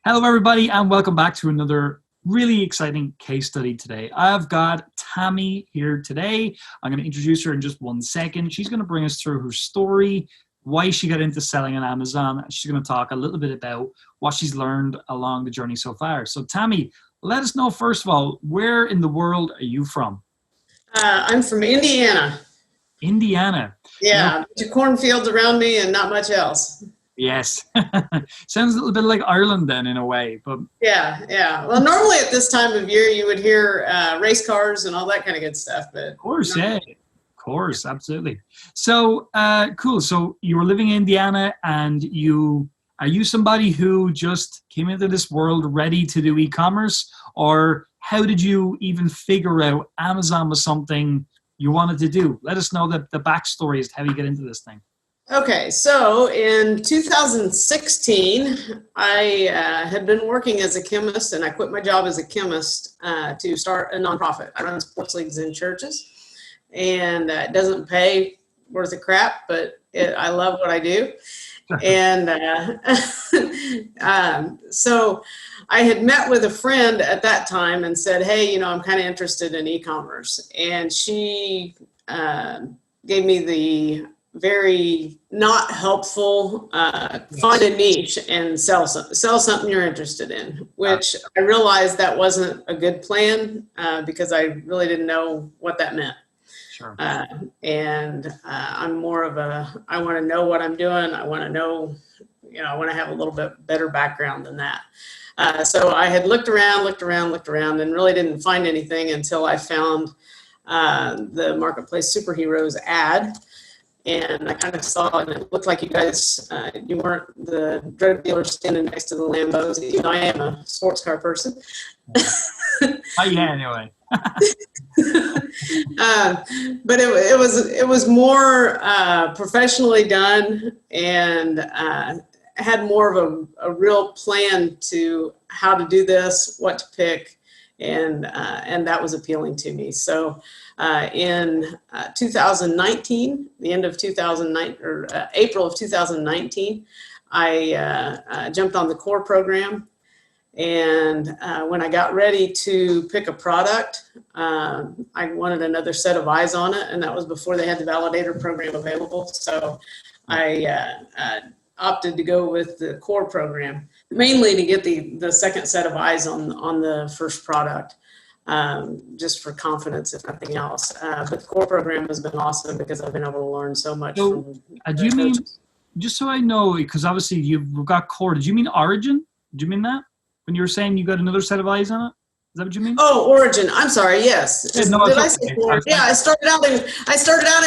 Hello, everybody, and welcome back to another really exciting case study today. I've got Tami here today. I'm going to introduce her in just 1 second. She's going to bring us through her story, why she got into selling on Amazon. She's going to talk a little bit about what she's learned along the journey so far. So, Tami, let us know, first of all, where in the world are you from? I'm from Indiana. Indiana. Yeah, bunch of cornfields around me and not much else. Yes. Sounds a little bit like Ireland then in a way. But Yeah. Well, normally at this time of year you would hear race cars and all that kind of good stuff. But of course, yeah. Of course, absolutely. So, cool. So you were living in Indiana, and are you somebody who just came into this world ready to do e-commerce, or how did you even figure out Amazon was something you wanted to do? Let us know the backstory as to how you get into this thing. Okay, so in 2016, I had been working as a chemist, and I quit my job as a chemist to start a nonprofit. I run sports leagues in churches, and it doesn't pay worth a crap, but I love what I do. And so I had met with a friend at that time and said, hey, I'm kind of interested in e-commerce. And she gave me the very not helpful, find a niche and sell something you're interested in, which I realized that wasn't a good plan because I really didn't know what that meant. Sure. I'm more of I want to know what I'm doing. I want to know, I want to have a little bit better background than that. So I had looked around and really didn't find anything until I found the Marketplace Superheroes ad. And I kind of saw, and it looked like you guys, you weren't the drug dealer standing next to the Lambos. Even though I am a sports car person. Oh yeah, anyway. But it was more professionally done, and had more of a real plan to how to do this, what to pick, and that was appealing to me. So in 2019, the end of 2009 or April of 2019, I jumped on the core program. And when I got ready to pick a product, I wanted another set of eyes on it, and that was before they had the validator program available. So I opted to go with the core program, mainly to get the second set of eyes on the first product, just for confidence, if nothing else. But the core program has been awesome because I've been able to learn so much. So, do you mean, just so I know, because obviously you've got core, did you mean Origin? Did you mean that? When you were saying you got another set of eyes on it? Is that what you mean? Oh, Origin. I'm sorry. Yes. Yeah, no, did I say core? Yeah, I started out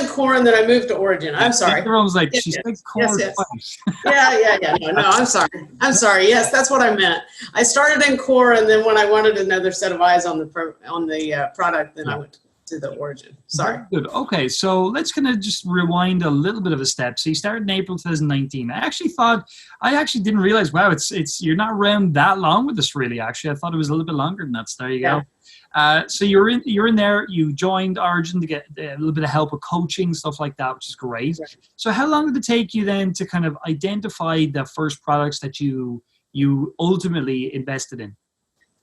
in core, and then I moved to Origin. I'm sorry. Everyone was like, she said core twice. Yeah. No, I'm sorry. Yes, that's what I meant. I started in core, and then when I wanted another set of eyes on the product, then I went to the Origin. Sorry. Good. Okay, so let's kind of just rewind a little bit of a step. So you started in April 2019. I actually didn't realize, wow, it's you're not around that long with this, really. Actually, I thought it was a little bit longer than that. So there you go. So you're in there. You joined Origin to get a little bit of help with coaching, stuff like that, which is great. Right. So how long did it take you then to kind of identify the first products that you ultimately invested in?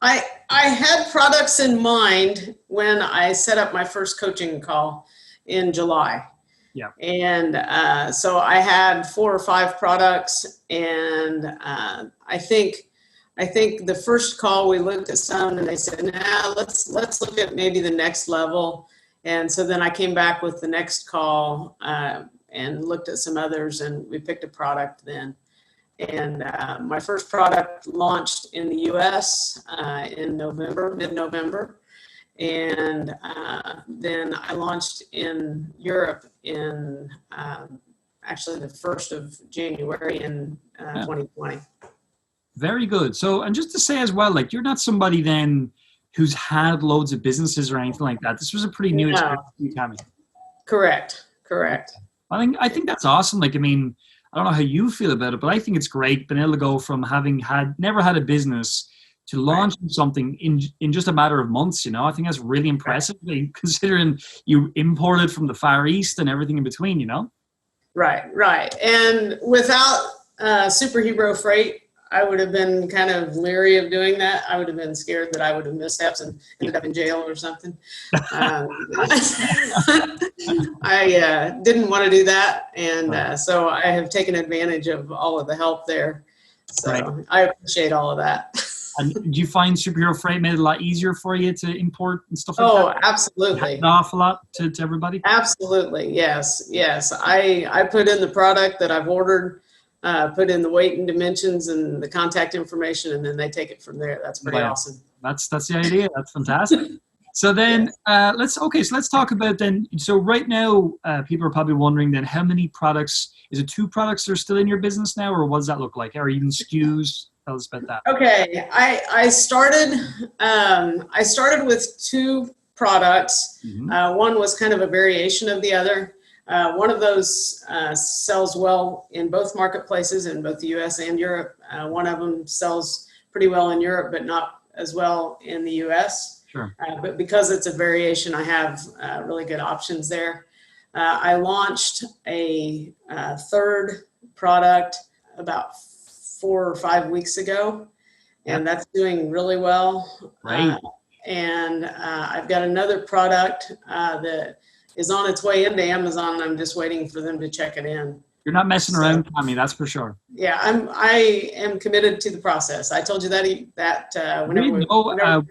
I had products in mind when I set up my first coaching call in July. Yeah. And so I had 4 or 5 products, and I think the first call we looked at some, and they said, "Nah, let's look at maybe the next level." And so then I came back with the next call and looked at some others, and we picked a product then. And my first product launched in the U.S. In mid-November. And then I launched in Europe in actually the 1st of January in 2020. Very good. So, and just to say as well, like, you're not somebody then who's had loads of businesses or anything like that. This was a pretty new experience for you, Tami. Correct. I think that's awesome. Like, I mean, I don't know how you feel about it, but I think it's great being able to go from having never had a business to launching something in just a matter of months. I think that's really impressive, considering you imported from the Far East and everything in between. Right. And without superhero freight, I would have been kind of leery of doing that. I would have been scared that I would have missteps and ended up in jail or something. I didn't want to do that, and so I have taken advantage of all of the help there. So Right. I appreciate all of that. And do you find superhero freight made it a lot easier for you to import and stuff like Oh, that? absolutely. Hand off a lot to everybody? Absolutely. Yes. Yes. I put in the product that I've ordered, put in the weight and dimensions and the contact information, and then they take it from there. That's pretty awesome. That's the idea. That's fantastic. So then let's talk about then. So right now, people are probably wondering then how many products, is it 2 products that are still in your business now, or what does that look like? Or even SKUs? Tell us about that. Okay. I started with 2 products. One was kind of a variation of the other. One of those sells well in both marketplaces, in both the US and Europe. One of them sells pretty well in Europe, but not as well in the US. Sure. But because it's a variation, I have really good options there. I launched a 3rd product about 4 or 5 weeks ago, and that's doing really well. Right. And I've got another product that is on its way into Amazon, and I'm just waiting for them to check it in. You're not messing around, Tami, that's for sure. Yeah, I am committed to the process. I told you that whenever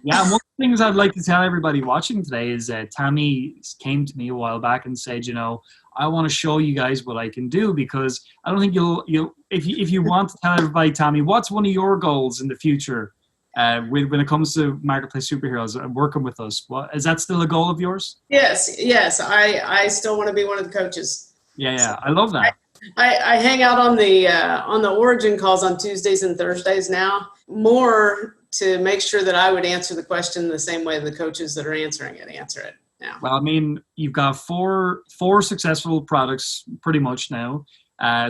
yeah, and one of the things I'd like to tell everybody watching today is that Tami came to me a while back and said, I want to show you guys what I can do, because I don't think if you want to tell everybody, Tami, what's one of your goals in the future when it comes to marketplace superheroes and working with us? Is that still a goal of yours? Yes. I still want to be one of the coaches. Yeah, I love that. I hang out on the origin calls on Tuesdays and Thursdays now, more to make sure that I would answer the question the same way the coaches that are answering it answer it now. Well, I mean, you've got four successful products pretty much now,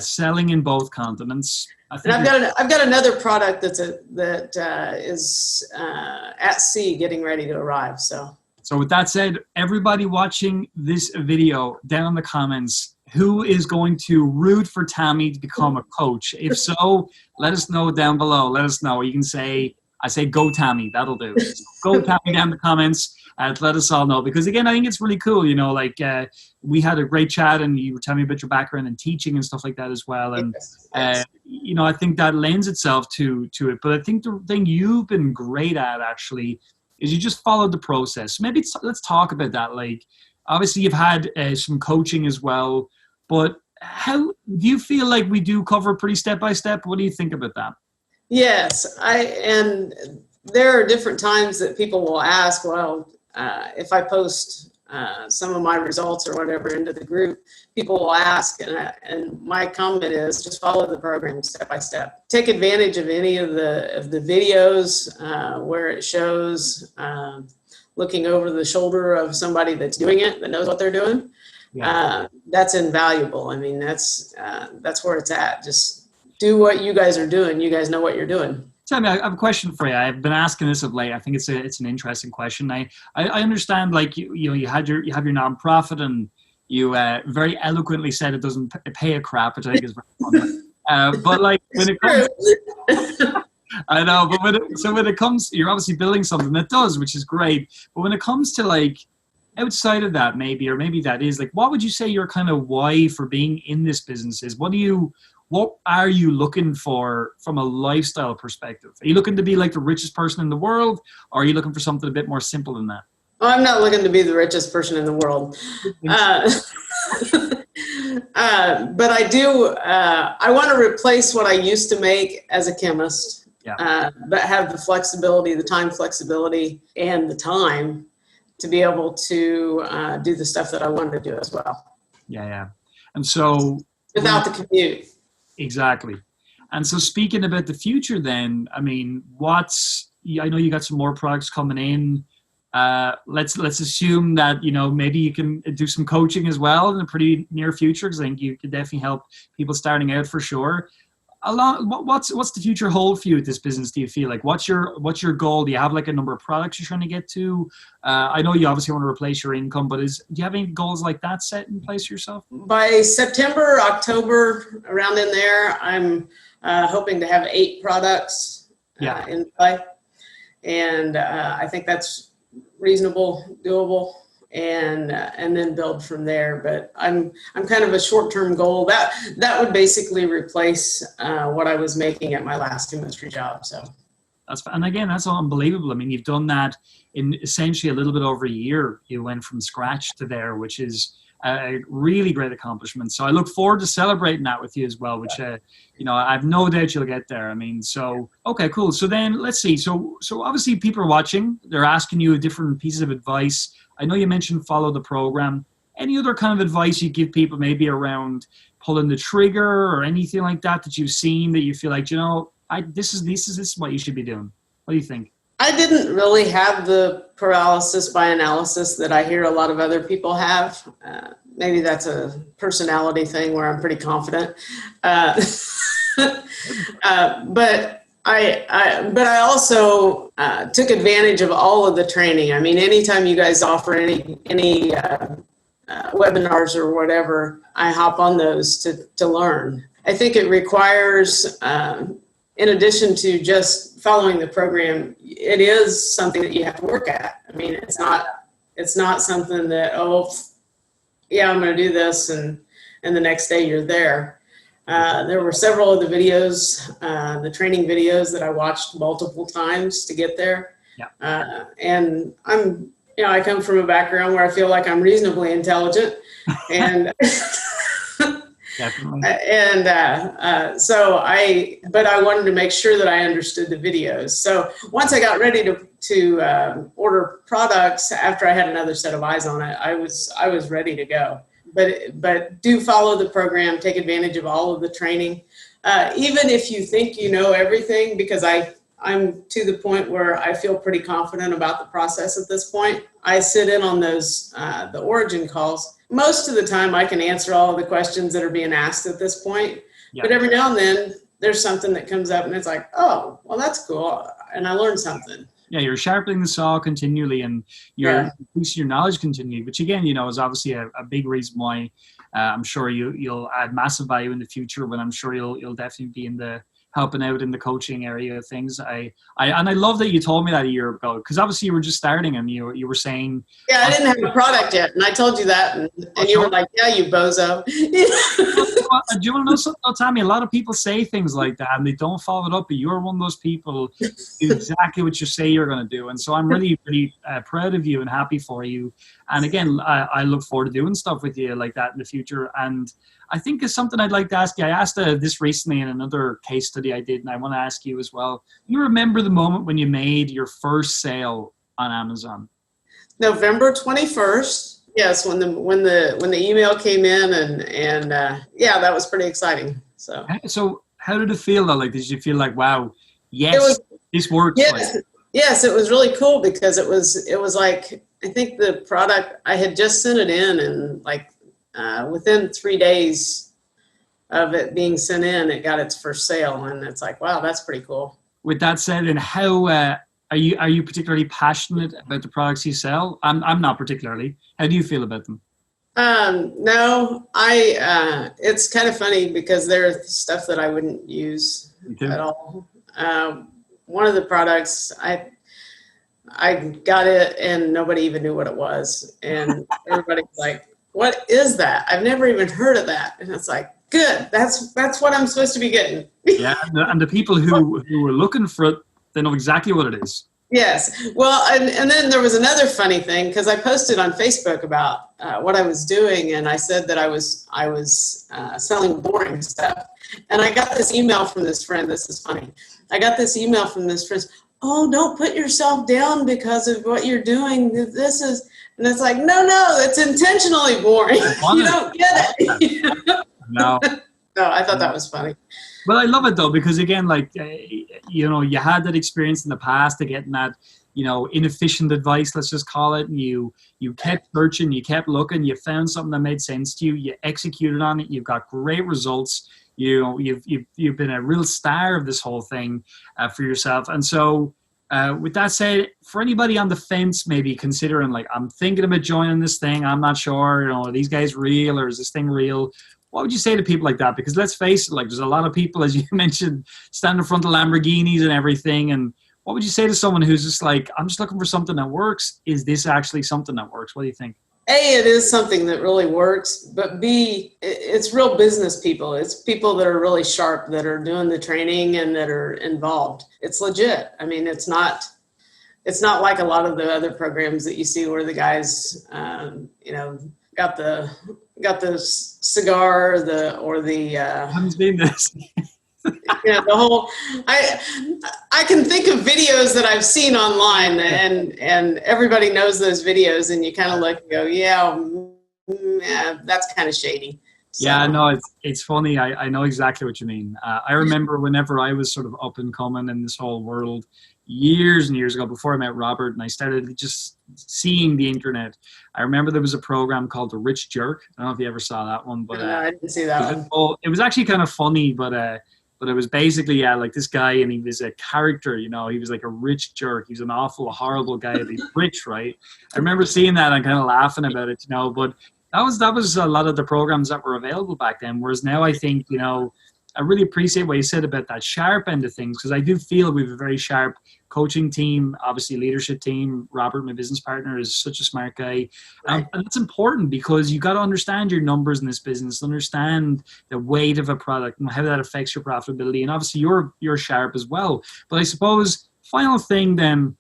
selling in both continents. And I've got another product that is at sea, getting ready to arrive. So with that said, everybody watching this video, down in the comments, who is going to root for Tami to become a coach? If so, let us know down below. Let us know. You can say, I say, go Tami. That'll do. So go Tami down in the comments and let us all know. Because again, I think it's really cool. We had a great chat, and you were telling me about your background in teaching and stuff like that as well. And yes. I think that lends itself to it. But I think the thing you've been great at actually is you just followed the process. Maybe let's talk about that. Like, obviously you've had some coaching as well, but how do you feel like we do cover pretty step by step? What do you think about that? Yes, and there are different times that people will ask, well, if I post some of my results or whatever into the group, people will ask, and my comment is just follow the program step by step. Take advantage of any of the videos where it shows looking over the shoulder of somebody that's doing it, that knows what they're doing. Yeah. That's invaluable. I mean, that's where it's at. Just do what you guys are doing. You guys know what you're doing. Tami, I have a question for you. I've been asking this of late. I think it's an interesting question. I understand, like you have your nonprofit, and you very eloquently said it doesn't pay a crap, which I think is very funny. But like when it comes, I know. But when it comes, you're obviously building something that does, which is great. But when it comes to like outside of that, maybe that is like, what would you say your kind of why for being in this business is? What are you looking for from a lifestyle perspective? Are you looking to be like the richest person in the world, or are you looking for something a bit more simple than that? Well, I'm not looking to be the richest person in the world. But I do, I want to replace what I used to make as a chemist, but have the flexibility, the time flexibility, and the time to be able to do the stuff that I wanted to do as well. Yeah. And so without the commute. Exactly. And so speaking about the future then, I mean, I know you got some more products coming in. Let's assume that, maybe you can do some coaching as well in the pretty near future, because I think you could definitely help people starting out for sure. What's the future hold for you with this business, do you feel like? What's your goal? Do you have like a number of products you're trying to get to? I know you obviously want to replace your income, but do you have any goals like that set in place for yourself? By September, October, around in there, I'm hoping to have 8 products Yeah. in play. And I think that's reasonable, doable, and then build from there. But I'm kind of a short-term goal. That would basically replace what I was making at my last chemistry job. So And again, that's unbelievable. I mean, you've done that in essentially a little bit over a year. You went from scratch to there, which is a really great accomplishment. So I look forward to celebrating that with you as well, which, I have no doubt you'll get there. I mean, so, okay, cool. So then let's see. So obviously people are watching, they're asking you different pieces of advice. I know you mentioned follow the program. Any other kind of advice you give people maybe around pulling the trigger or anything like that you've seen that you feel like, this is what you should be doing? What do you think? I didn't really have the paralysis by analysis that I hear a lot of other people have. Maybe that's a personality thing where I'm pretty confident. But I also took advantage of all of the training. I mean, anytime you guys offer any webinars or whatever, I hop on those to learn. I think it requires, in addition to just following the program, it is something that you have to work at. I mean, it's not something that, I'm going to do this and the next day you're there. There were several of the videos, the training videos that I watched multiple times to get there. Yeah. And I come from a background where I feel like I'm reasonably intelligent and Definitely. But I wanted to make sure that I understood the videos. So once I got ready to order products, after I had another set of eyes on it, I was ready to go. But do follow the program, take advantage of all of the training, even if you think you know everything, because I'm to the point where I feel pretty confident about the process at this point. I sit in on those the origin calls. Most of the time I can answer all of the questions that are being asked at this point. Yeah. But every now and then there's something that comes up and it's like, oh, well, that's cool. And I learned something. Yeah, you're sharpening the saw continually and you're increasing your knowledge continually, which again, is obviously a big reason why I'm sure you'll add massive value in the future, but I'm sure you'll definitely be in the helping out in the coaching area of things. And I love that you told me that a year ago, because obviously you were just starting and you were saying, yeah, I didn't have a product yet, and I told you that, and you were like, yeah, you bozo. Do you want to know something, Tami? A lot of people say things like that and they don't follow it up, but you're one of those people who do exactly what you say you're going to do. And so I'm really, really proud of you and happy for you. And again, I look forward to doing stuff with you like that in the future. And I think it's something I'd like to ask you. I asked this recently in another case study I did, and I want to ask you as well. You remember the moment when you made your first sale on Amazon? November 21st. Yes, when the email came in, and that was pretty exciting. So how did it feel though? Like, did you feel like, wow, yes, this works? Yes, it was really cool because it was like, I think the product, I had just sent it in, and like within 3 days of it being sent in, it got its first sale, and it's like, wow, that's pretty cool. With that said, and how are you particularly passionate about the products you sell? I'm not particularly. How do you feel about them? No, it's kind of funny because there's stuff that I wouldn't use at all. One of the products, I got it and nobody even knew what it was. And everybody's like, what is that? I've never even heard of that. And it's like, good. That's what I'm supposed to be getting. Yeah. And the people who were looking for it, they know exactly what it is. Yes. Well, and then there was another funny thing, because I posted on Facebook about what I was doing, and I said that I was selling boring stuff. And I got this email from this friend. This is funny. I got this email from this friend. Oh, don't put yourself down because of what you're doing. This is, and it's like, no, it's intentionally boring. You don't get it. No. No, I thought that was funny. Well, I love it though, because again, like, you had that experience in the past of getting that, inefficient advice, let's just call it. And you kept searching, you kept looking, you found something that made sense to you, you executed on it, you've got great results. You've been a real star of this whole thing for yourself. And so with that said, for anybody on the fence, maybe considering like, I'm thinking about joining this thing, I'm not sure, are these guys real or is this thing real? what would you say to people like that? Because let's face it, like there's a lot of people, as you mentioned, stand in front of Lamborghinis and everything. And what would you say to someone who's just like, I'm just looking for something that works? Is this actually something that works? What do you think? A, it is something that really works, but B, it's real business people. It's people that are really sharp, that are doing the training and that are involved. It's legit. I mean, it's not like a lot of the other programs that you see where the guys, got the cigar, I haven't seen this. the whole, I can think of videos that I've seen online, and everybody knows those videos, and you kind of look and go, yeah, that's kind of shady. So. Yeah, no, it's funny. I know exactly what you mean. I remember whenever I was sort of up and coming in this whole world years and years ago, before I met Robert, and I started just seeing the internet. I remember there was a program called The Rich Jerk. I don't know if you ever saw that one, but no, I didn't see that one. It was actually kind of funny, but it was basically, like this guy, and he was a character, he was like a rich jerk. He was an awful, horrible guy, but he's rich, right? I remember seeing that and kind of laughing about it, but that was a lot of the programs that were available back then. Whereas now I think, I really appreciate what you said about that sharp end of things, because I do feel we have a very sharp coaching team, obviously leadership team. Robert, my business partner, is such a smart guy. Right. And it's important because you got to understand your numbers in this business, understand the weight of a product and how that affects your profitability. And obviously you're sharp as well. But I suppose, final thing then,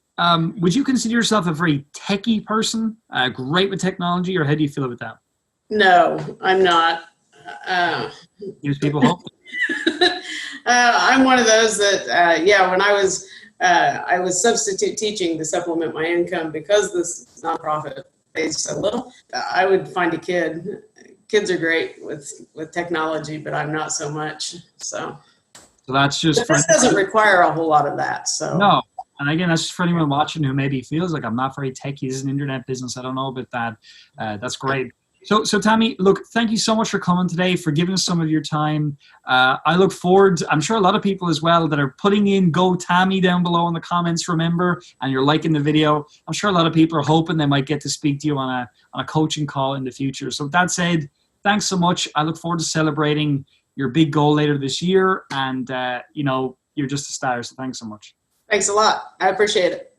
would you consider yourself a very techie person, great with technology, or how do you feel about that? No, I'm not. Gives people hope. I'm one of those that, when I was substitute teaching to supplement my income because this nonprofit pays so little. I would find a kid. Kids are great with technology, but I'm not so much. So that's just. But this doesn't require a whole lot of that. So no. And again, that's just for anyone watching who maybe feels like I'm not very techy. This is an internet business. I don't know about that. That's great. So Tami, look, thank you so much for coming today, for giving us some of your time. I look forward, I'm sure a lot of people as well that are putting in Go Tami down below in the comments, remember, and you're liking the video. I'm sure a lot of people are hoping they might get to speak to you on a coaching call in the future. So with that said, thanks so much. I look forward to celebrating your big goal later this year. And, you're just a star. So thanks so much. Thanks a lot. I appreciate it.